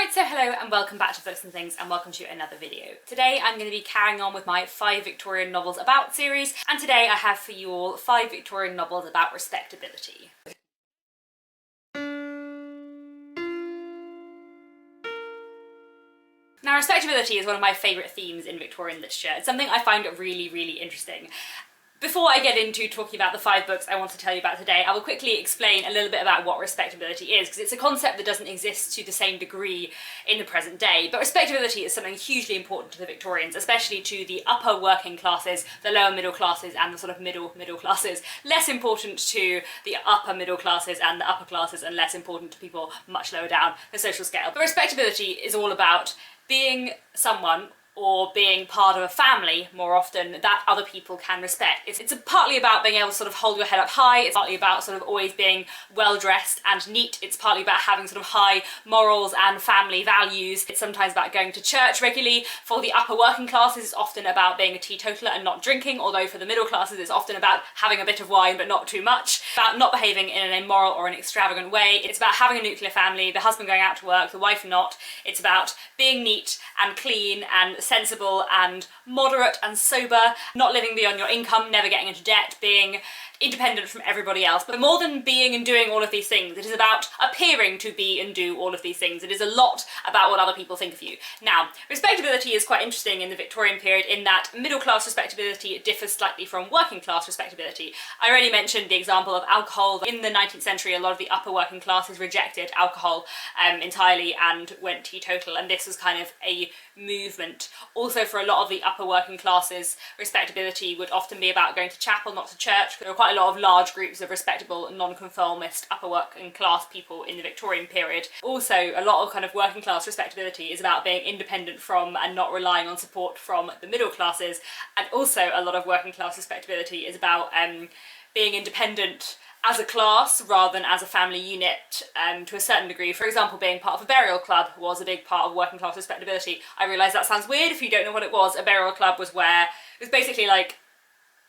Alright, so hello and welcome back to Books and Things, and welcome to another video. Today I'm going to be carrying on with my 5 Victorian novels about series, and today I have for you all 5 Victorian novels about respectability. Now, respectability is one of my favourite themes in Victorian literature. It's something I find really, really interesting. Before I get into talking about the 5 books I want to tell you about today, I will quickly explain a little bit about what respectability is, because it's a concept that doesn't exist to the same degree in the present day. But respectability is something hugely important to the Victorians, especially to the upper working classes, the lower middle classes and the sort of middle classes. Less important to the upper middle classes and the upper classes, and less important to people much lower down the social scale. But respectability is all about being someone, or being part of a family more often, that other people can respect. It's partly about being able to sort of hold your head up high, it's partly about sort of always being well dressed and neat, it's partly about having sort of high morals and family values, it's sometimes about going to church regularly. For the upper working classes it's often about being a teetotaler and not drinking, although for the middle classes it's often about having a bit of wine but not too much, about not behaving in an immoral or an extravagant way, it's about having a nuclear family, the husband going out to work, the wife not, it's about being neat and clean and sensible and moderate and sober, not living beyond your income, never getting into debt, being independent from everybody else. But more than being and doing all of these things, it is about appearing to be and do all of these things. It is a lot about what other people think of you. Now, respectability is quite interesting in the Victorian period in that middle class respectability differs slightly from working class respectability. I already mentioned the example of alcohol. In the 19th century, a lot of the upper working classes rejected alcohol entirely and went teetotal, and this was kind of a movement. Also, for a lot of the upper working classes, respectability would often be about going to chapel, not to church. There were quite a lot of large groups of respectable, non-conformist, upper working class people in the Victorian period. Also, a lot of kind of working class respectability is about being independent from and not relying on support from the middle classes, and also a lot of working class respectability is about being independent as a class rather than as a family unit to a certain degree. For example, being part of a burial club was a big part of working class respectability. I realise that sounds weird if you don't know what it was. A burial club was where it was basically like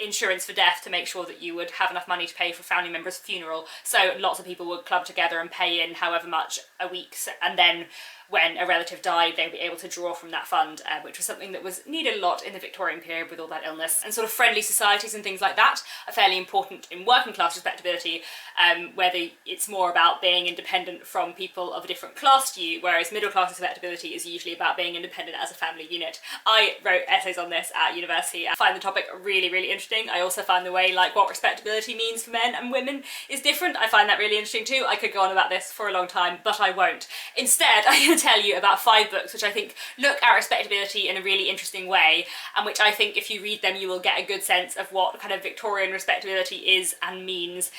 insurance for death, to make sure that you would have enough money to pay for a family member's funeral. So lots of people would club together and pay in however much a week, and then when a relative died they'd be able to draw from that fund, which was something that was needed a lot in the Victorian period with all that illness. And sort of friendly societies and things like that are fairly important in working class respectability, whether it's more about being independent from people of a different class to you, whereas middle class respectability is usually about being independent as a family unit. I wrote essays on this at university. I find the topic really, really interesting. I also find the way like what respectability means for men and women is different. I find that really interesting too. I could go on about this for a long time, but I won't. Instead, I'm going to tell you about 5 books which I think look at respectability in a really interesting way, and which I think if you read them you will get a good sense of what kind of Victorian respectability is and means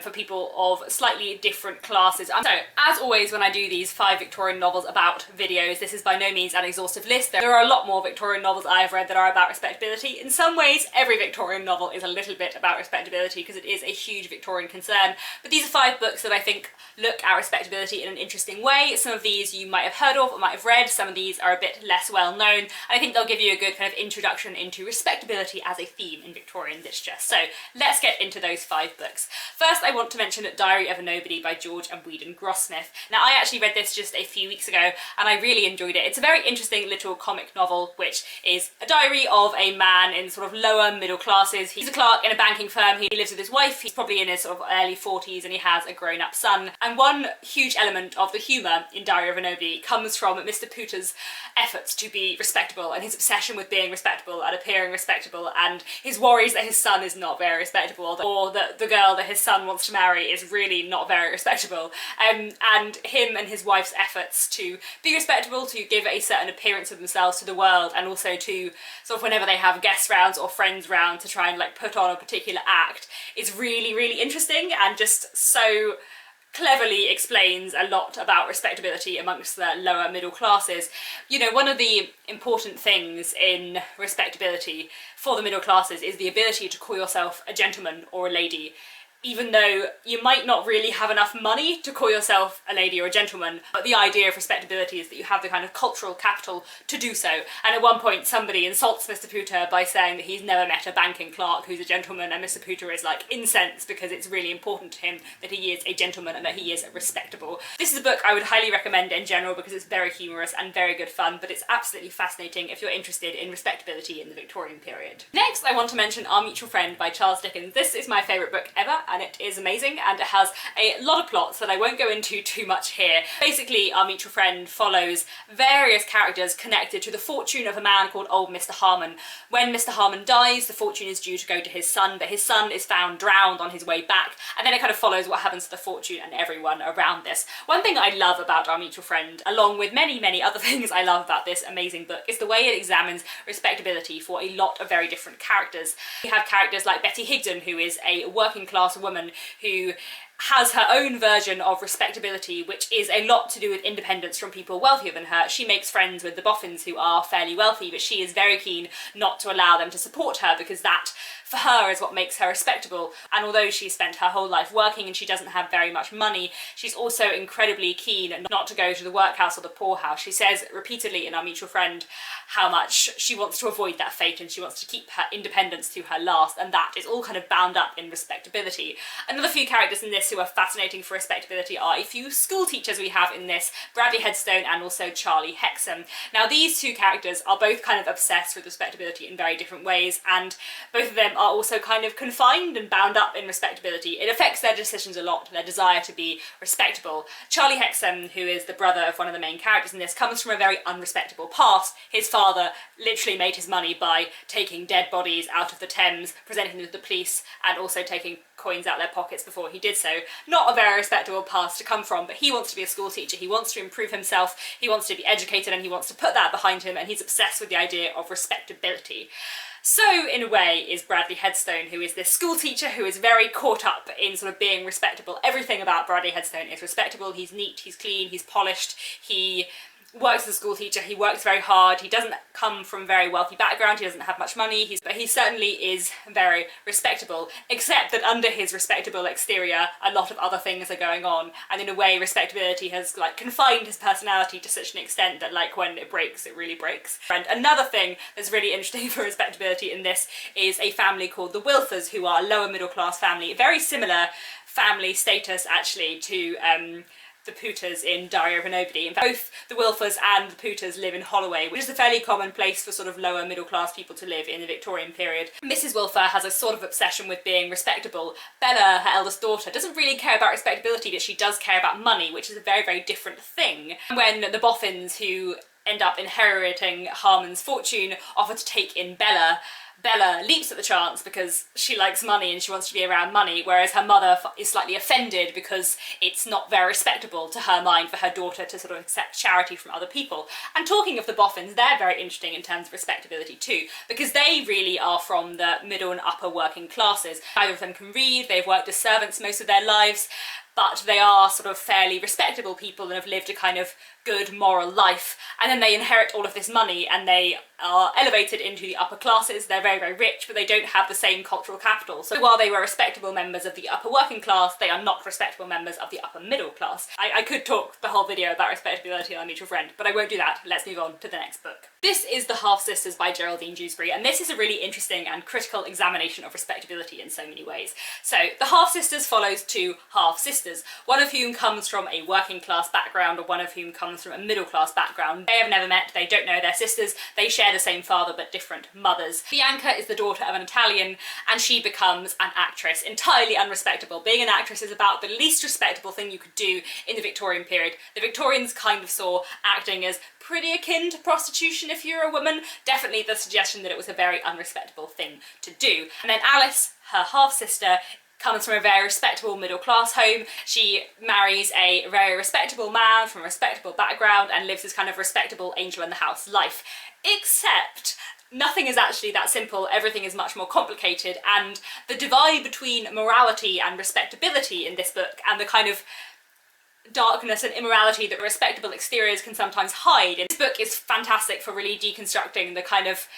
for people of slightly different classes. So, as always when I do these 5 Victorian novels about videos, this is by no means an exhaustive list. There are a lot more Victorian novels I have read that are about respectability. In some ways, every Victorian novel is a little bit about respectability because it is a huge Victorian concern, but these are 5 books that I think look at respectability in an interesting way. Some of these you might have heard of or might have read, some of these are a bit less well known, and I think they'll give you a good kind of introduction into respectability as a theme in Victorian literature. So let's get into those 5 books. First, I want to mention Diary of a Nobody by George and Weedon Grossmith. Now, I actually read this just a few weeks ago and I really enjoyed it. It's a very interesting little comic novel which is a diary of a man in sort of lower middle classes. He's a clerk in a banking firm, he lives with his wife, he's probably in his sort of early 40s, and he has a grown-up son. And one huge element of the humour in Diary of a Nobody comes from Mr. Pooter's efforts to be respectable and his obsession with being respectable and appearing respectable, and his worries that his son is not very respectable, or that the girl that his son wants to marry is really not very respectable, and him and his wife's efforts to be respectable, to give a certain appearance of themselves to the world, and also to sort of whenever they have guest rounds or friends round to try and like put on a particular act, is really, really interesting and just so cleverly explains a lot about respectability amongst the lower middle classes. You know, one of the important things in respectability for the middle classes is the ability to call yourself a gentleman or a lady. even though you might not really have enough money to call yourself a lady or a gentleman, but the idea of respectability is that you have the kind of cultural capital to do so. And at one point somebody insults Mr. Pooter by saying that he's never met a banking clerk who's a gentleman, and Mr. Pooter is like incensed because it's really important to him that he is a gentleman and that he is respectable. This is a book I would highly recommend in general because it's very humorous and very good fun, but it's absolutely fascinating if you're interested in respectability in the Victorian period. Next, I want to mention Our Mutual Friend by Charles Dickens. This is my favourite book ever, and it is amazing, and it has a lot of plots that I won't go into too much here. Basically, Our Mutual Friend follows various characters connected to the fortune of a man called old Mr. Harmon. When Mr. Harmon dies, the fortune is due to go to his son, but his son is found drowned on his way back, and then it kind of follows what happens to the fortune and everyone around this. One thing I love about Our Mutual Friend, along with many, many other things I love about this amazing book, is the way it examines respectability for a lot of very different characters. We have characters like Betty Higden, who is a working class woman who has her own version of respectability, which is a lot to do with independence from people wealthier than her. She makes friends with the Boffins, who are fairly wealthy, but she is very keen not to allow them to support her because that, for her, is what makes her respectable. And although she spent her whole life working and she doesn't have very much money, she's also incredibly keen not to go to the workhouse or the poorhouse. She says repeatedly in Our Mutual Friend how much she wants to avoid that fate and she wants to keep her independence to her last, and that is all kind of bound up in respectability. Another few characters in this who are fascinating for respectability are a few school teachers we have in this, Bradley Headstone and also Charley Hexam. Now these two characters are both kind of obsessed with respectability in very different ways, and both of them are also kind of confined and bound up in respectability. It affects their decisions a lot, their desire to be respectable. Charley Hexam, who is the brother of one of the main characters in this, comes from a very unrespectable past. His father literally made his money by taking dead bodies out of the Thames, presenting them to the police, and also taking coins out their pockets before he did so. Not a very respectable past to come from, but he wants to be a school teacher, he wants to improve himself, he wants to be educated, and he wants to put that behind him, and he's obsessed with the idea of respectability. So, in a way, is Bradley Headstone, who is this school teacher who is very caught up in sort of being respectable. Everything about Bradley Headstone is respectable. He's neat, he's clean, he's polished, he works as a school teacher, he works very hard, he doesn't come from a very wealthy background, he doesn't have much money, but he certainly is very respectable, except that under his respectable exterior a lot of other things are going on, and in a way respectability has like confined his personality to such an extent that like when it breaks, it really breaks. And another thing that's really interesting for respectability in this is a family called the Wilfers, who are a lower middle class family, very similar family status actually to the Pooters in Diary of a Nobody. In fact, both the Wilfers and the Pooters live in Holloway, which is a fairly common place for sort of lower middle class people to live in the Victorian period. Mrs. Wilfer has a sort of obsession with being respectable. Bella, her eldest daughter, doesn't really care about respectability, but she does care about money, which is a very, very different thing. When the Boffins, who end up inheriting Harmon's fortune, offer to take in Bella, Bella leaps at the chance because she likes money and she wants to be around money, whereas her mother is slightly offended because it's not very respectable to her mind for her daughter to sort of accept charity from other people. And talking of the Boffins, they're very interesting in terms of respectability too, because they really are from the middle and upper working classes. Neither of them can read, they've worked as servants most of their lives, but they are sort of fairly respectable people and have lived a kind of good moral life, and then they inherit all of this money and they are elevated into the upper classes. They're very, very rich, but they don't have the same cultural capital. So while they were respectable members of the upper working class, they are not respectable members of the upper middle class. I could talk the whole video about respectability on Mutual Friend, but I won't do that. Let's move on to the next book. This is The Half-Sisters by Geraldine Jewsbury, and this is a really interesting and critical examination of respectability in so many ways. So, The Half-Sisters follows two half-sisters, one of whom comes from a working class background and one of whom comes from a middle class background. They have never met, they don't know their sisters, they share the same father but different mothers. Bianca is the daughter of an Italian and she becomes an actress, entirely unrespectable. Being an actress is about the least respectable thing you could do in the Victorian period. The Victorians kind of saw acting as pretty akin to prostitution if you're a woman. Definitely the suggestion that it was a very unrespectable thing to do. And then Alice, her half-sister, comes from a very respectable middle class home. She marries a very respectable man from a respectable background and lives this kind of respectable angel in the house life. Except nothing is actually that simple, everything is much more complicated, and the divide between morality and respectability in this book and the kind of darkness and immorality that respectable exteriors can sometimes hide. And this book is fantastic for really deconstructing the kind of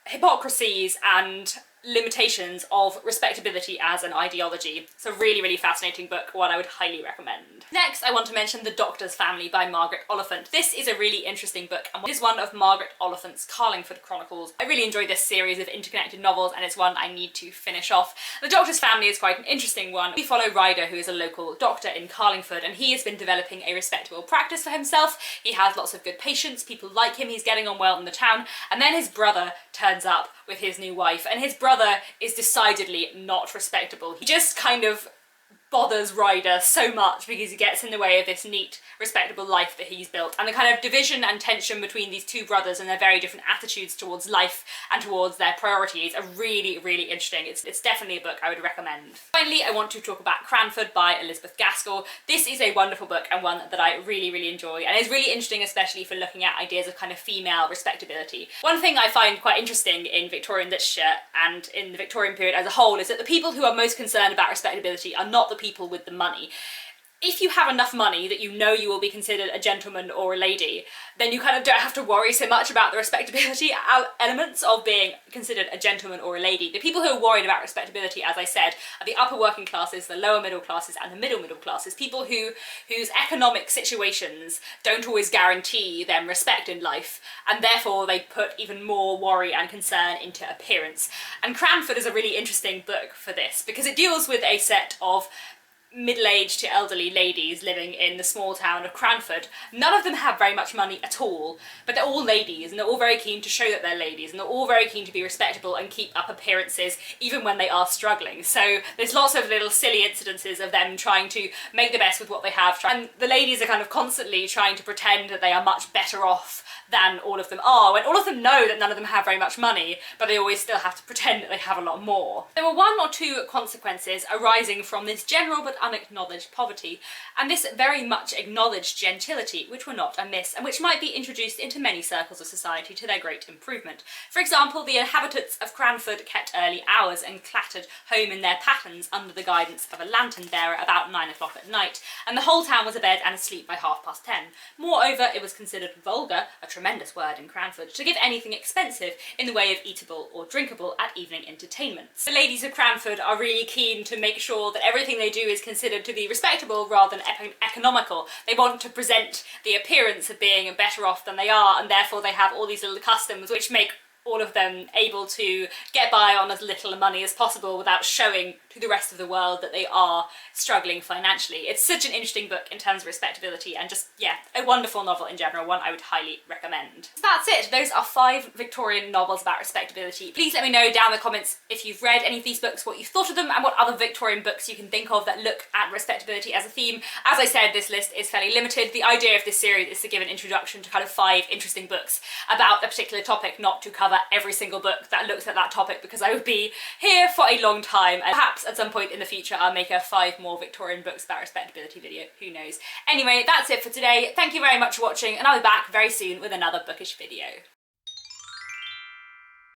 hypocrisies and limitations of respectability as an ideology. It's a really, really fascinating book, one I would highly recommend. Next, I want to mention The Doctor's Family by Margaret Oliphant. This is a really interesting book, and it is one of Margaret Oliphant's Carlingford Chronicles. I really enjoy this series of interconnected novels, and it's one I need to finish off. The Doctor's Family is quite an interesting one. We follow Ryder, who is a local doctor in Carlingford, and he has been developing a respectable practice for himself. He has lots of good patients, people like him, he's getting on well in the town, and then his brother turns up with his new wife, and his brother is decidedly not respectable. He just kind of bothers Ryder so much because he gets in the way of this neat, respectable life that he's built. And the kind of division and tension between these two brothers and their very different attitudes towards life and towards their priorities are really, really interesting. It's definitely a book I would recommend. Finally, I want to talk about Cranford by Elizabeth Gaskell. This is a wonderful book and one that I really, really enjoy, and it's really interesting especially for looking at ideas of kind of female respectability. One thing I find quite interesting in Victorian literature and in the Victorian period as a whole is that the people who are most concerned about respectability are not the people with the money. If you have enough money that you know you will be considered a gentleman or a lady, then you kind of don't have to worry so much about the respectability elements of being considered a gentleman or a lady. The people who are worried about respectability, as I said, are the upper working classes, the lower middle classes, and the middle classes. People whose economic situations don't always guarantee them respect in life, and therefore they put even more worry and concern into appearance. And Cranford is a really interesting book for this, because it deals with a set of middle-aged to elderly ladies living in the small town of Cranford. None of them have very much money at all, but they're all ladies, and they're all very keen to show that they're ladies, and they're all very keen to be respectable and keep up appearances even when they are struggling. So there's lots of little silly incidences of them trying to make the best with what they have, and the ladies are kind of constantly trying to pretend that they are much better off than all of them are, when all of them know that none of them have very much money, but they always still have to pretend that they have a lot more. There were one or two consequences arising from this general but unacknowledged poverty, and this very much acknowledged gentility, which were not amiss, and which might be introduced into many circles of society to their great improvement. For example, the inhabitants of Cranford kept early hours and clattered home in their pattens under the guidance of a lantern bearer about 9 o'clock at night, and the whole town was abed and asleep by 10:30. Moreover, it was considered vulgar, a tremendous word in Cranford, to give anything expensive in the way of eatable or drinkable at evening entertainments. The ladies of Cranford are really keen to make sure that everything they do is considered to be respectable rather than economical. They want to present the appearance of being better off than they are, and therefore they have all these little customs which make all of them able to get by on as little money as possible without showing to the rest of the world that they are struggling financially. It's such an interesting book in terms of respectability, and just, yeah, a wonderful novel in general, one I would highly recommend. So that's it. Those are 5 Victorian novels about respectability. Please let me know down in the comments if you've read any of these books, what you thought of them, and what other Victorian books you can think of that look at respectability as a theme. As I said, this list is fairly limited. The idea of this series is to give an introduction to kind of 5 interesting books about a particular topic, not to cover every single book that looks at that topic, because I would be here for a long time, and perhaps at some point in the future I'll make a 5 more Victorian books about respectability video, who knows. Anyway, that's it for today. Thank you very much for watching, and I'll be back very soon with another bookish video.